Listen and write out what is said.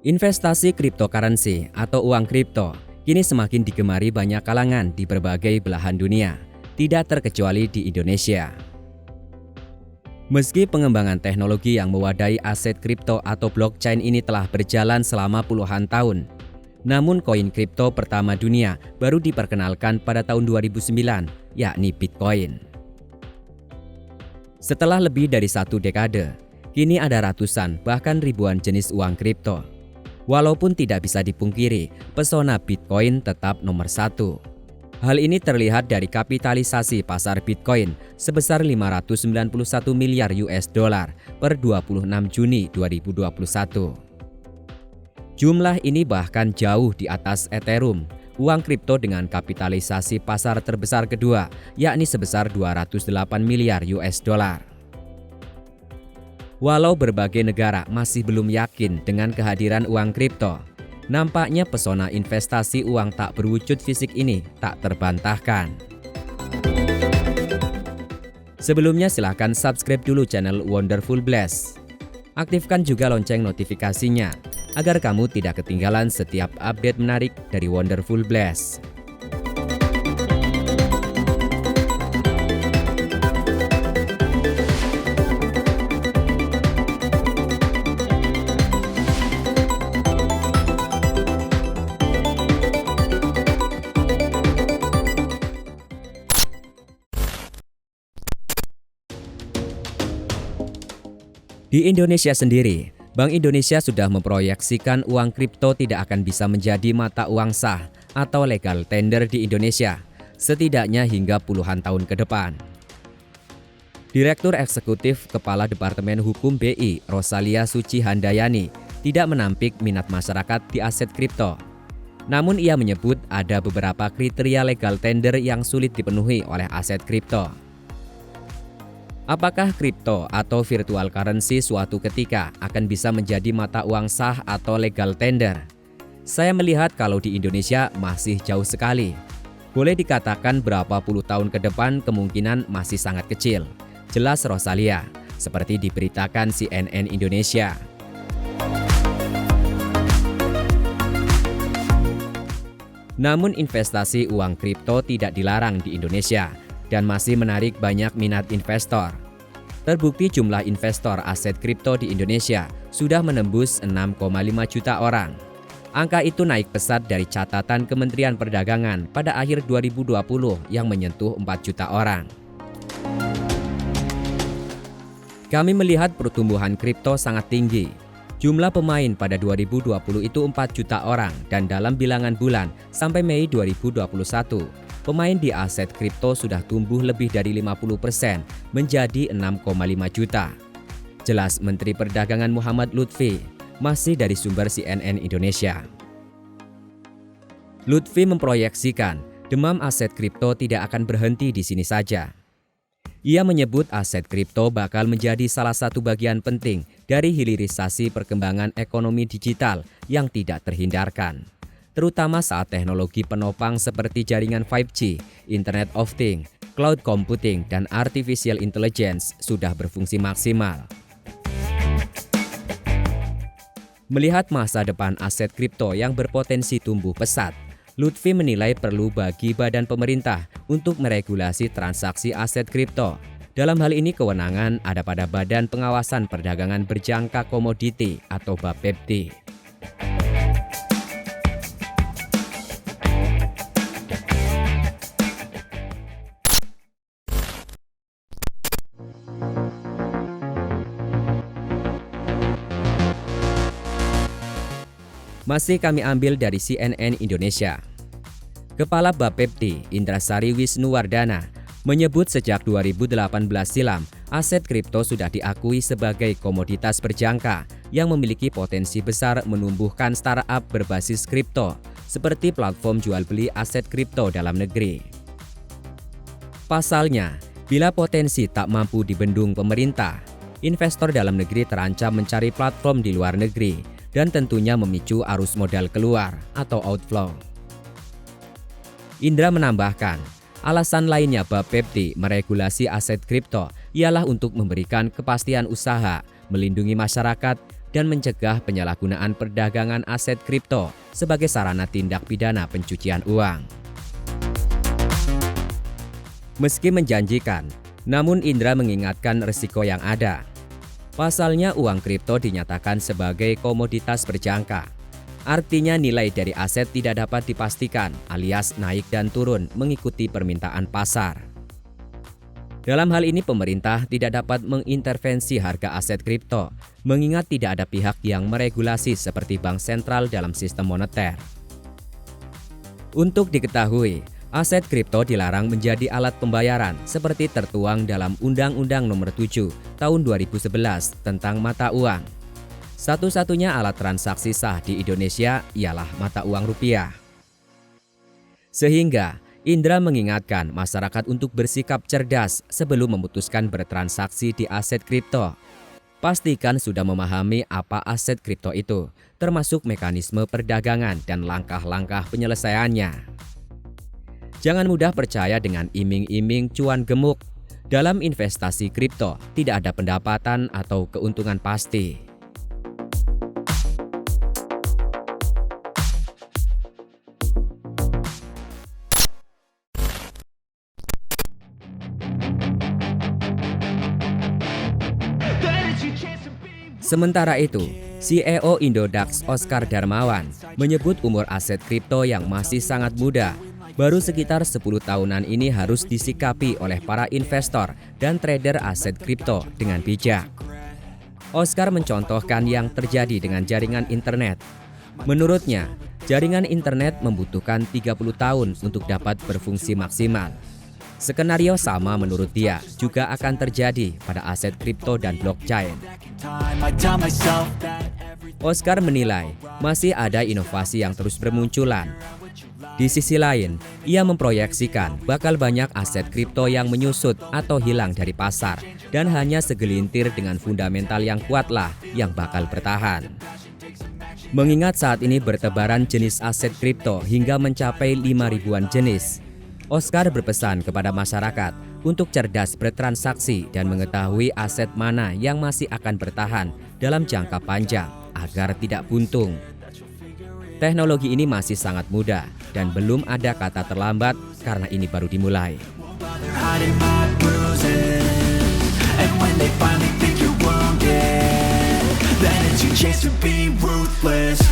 Investasi cryptocurrency atau uang kripto kini semakin digemari banyak kalangan di berbagai belahan dunia, tidak terkecuali di Indonesia. Meski pengembangan teknologi yang mewadai aset kripto atau blockchain ini telah berjalan selama puluhan tahun, namun koin kripto pertama dunia baru diperkenalkan pada tahun 2009, yakni Bitcoin. Setelah lebih dari satu dekade, kini ada ratusan bahkan ribuan jenis uang kripto. Walaupun tidak bisa dipungkiri, pesona Bitcoin tetap nomor satu. Hal ini terlihat dari kapitalisasi pasar Bitcoin sebesar 591 miliar US dollar per 26 Juni 2021. Jumlah ini bahkan jauh di atas Ethereum, uang kripto dengan kapitalisasi pasar terbesar kedua, yakni sebesar 208 miliar US dollar. Walau berbagai negara masih belum yakin dengan kehadiran uang kripto, nampaknya pesona investasi uang tak berwujud fisik ini tak terbantahkan. Sebelumnya silahkan subscribe dulu channel Wonderful Blast. Aktifkan juga lonceng notifikasinya agar kamu tidak ketinggalan setiap update menarik dari Wonderful Blast. Di Indonesia sendiri, Bank Indonesia sudah memproyeksikan uang kripto tidak akan bisa menjadi mata uang sah atau legal tender di Indonesia, setidaknya hingga puluhan tahun ke depan. Direktur Eksekutif Kepala Departemen Hukum BI, Rosalia Suci Handayani, tidak menampik minat masyarakat di aset kripto. Namun ia menyebut ada beberapa kriteria legal tender yang sulit dipenuhi oleh aset kripto. Apakah kripto atau virtual currency suatu ketika akan bisa menjadi mata uang sah atau legal tender? Saya melihat kalau di Indonesia masih jauh sekali. Boleh dikatakan berapa puluh tahun ke depan kemungkinan masih sangat kecil. Jelas Rosalia, seperti diberitakan CNN Indonesia. Namun investasi uang kripto tidak dilarang di Indonesia dan masih menarik banyak minat investor. Terbukti jumlah investor aset kripto di Indonesia sudah menembus 6,5 juta orang. Angka itu naik pesat dari catatan Kementerian Perdagangan pada akhir 2020 yang menyentuh 4 juta orang. Kami melihat pertumbuhan kripto sangat tinggi. Jumlah pemain pada 2020 itu 4 juta orang dan dalam bilangan bulan sampai Mei 2021, pemain di aset kripto sudah tumbuh lebih dari 50% menjadi 6,5 juta. Jelas Menteri Perdagangan Muhammad Lutfi, masih dari sumber CNN Indonesia. Lutfi memproyeksikan demam aset kripto tidak akan berhenti di sini saja. Ia menyebut aset kripto bakal menjadi salah satu bagian penting dari hilirisasi perkembangan ekonomi digital yang tidak terhindarkan, terutama saat teknologi penopang seperti jaringan 5G, Internet of Things, cloud computing, dan artificial intelligence sudah berfungsi maksimal. Melihat masa depan aset kripto yang berpotensi tumbuh pesat, Lutfi menilai perlu bagi badan pemerintah untuk meregulasi transaksi aset kripto. Dalam hal ini kewenangan ada pada Badan Pengawasan Perdagangan Berjangka Komoditi atau Bapepti. Masih kami ambil dari CNN Indonesia. Kepala Bapepti, Indrasari Wisnuwardana, menyebut sejak 2018 silam, aset kripto sudah diakui sebagai komoditas berjangka yang memiliki potensi besar menumbuhkan startup berbasis kripto, seperti platform jual beli aset kripto dalam negeri. Pasalnya, bila potensi tak mampu dibendung pemerintah, investor dalam negeri terancam mencari platform di luar negeri, dan tentunya memicu arus modal keluar atau outflow. Indra menambahkan, alasan lainnya Bapepti meregulasi aset kripto ialah untuk memberikan kepastian usaha, melindungi masyarakat, dan mencegah penyalahgunaan perdagangan aset kripto sebagai sarana tindak pidana pencucian uang. Meski menjanjikan, namun Indra mengingatkan risiko yang ada. Pasalnya uang kripto dinyatakan sebagai komoditas berjangka. Artinya nilai dari aset tidak dapat dipastikan alias naik dan turun mengikuti permintaan pasar. Dalam hal ini pemerintah tidak dapat mengintervensi harga aset kripto, mengingat tidak ada pihak yang meregulasi seperti bank sentral dalam sistem moneter. Untuk diketahui, aset kripto dilarang menjadi alat pembayaran seperti tertuang dalam Undang-Undang Nomor 7 Tahun 2011 tentang mata uang. Satu-satunya alat transaksi sah di Indonesia ialah mata uang rupiah. Sehingga Indra mengingatkan masyarakat untuk bersikap cerdas sebelum memutuskan bertransaksi di aset kripto. Pastikan sudah memahami apa aset kripto itu, termasuk mekanisme perdagangan dan langkah-langkah penyelesaiannya. Jangan mudah percaya dengan iming-iming cuan gemuk. Dalam investasi kripto tidak ada pendapatan atau keuntungan pasti. Sementara itu, CEO Indodax Oskar Darmawan menyebut umur aset kripto yang masih sangat muda. Baru sekitar 10 tahunan ini harus disikapi oleh para investor dan trader aset kripto dengan bijak. Oskar mencontohkan yang terjadi dengan jaringan internet. Menurutnya, jaringan internet membutuhkan 30 tahun untuk dapat berfungsi maksimal. Skenario sama menurut dia juga akan terjadi pada aset kripto dan blockchain. Oskar menilai masih ada inovasi yang terus bermunculan. Di sisi lain, ia memproyeksikan bakal banyak aset kripto yang menyusut atau hilang dari pasar dan hanya segelintir dengan fundamental yang kuatlah yang bakal bertahan. Mengingat saat ini bertebaran jenis aset kripto hingga mencapai 5.000-an jenis, Oskar berpesan kepada masyarakat untuk cerdas bertransaksi dan mengetahui aset mana yang masih akan bertahan dalam jangka panjang agar tidak buntung. Teknologi ini masih sangat muda dan belum ada kata terlambat karena ini baru dimulai. Then it's your chance to be ruthless.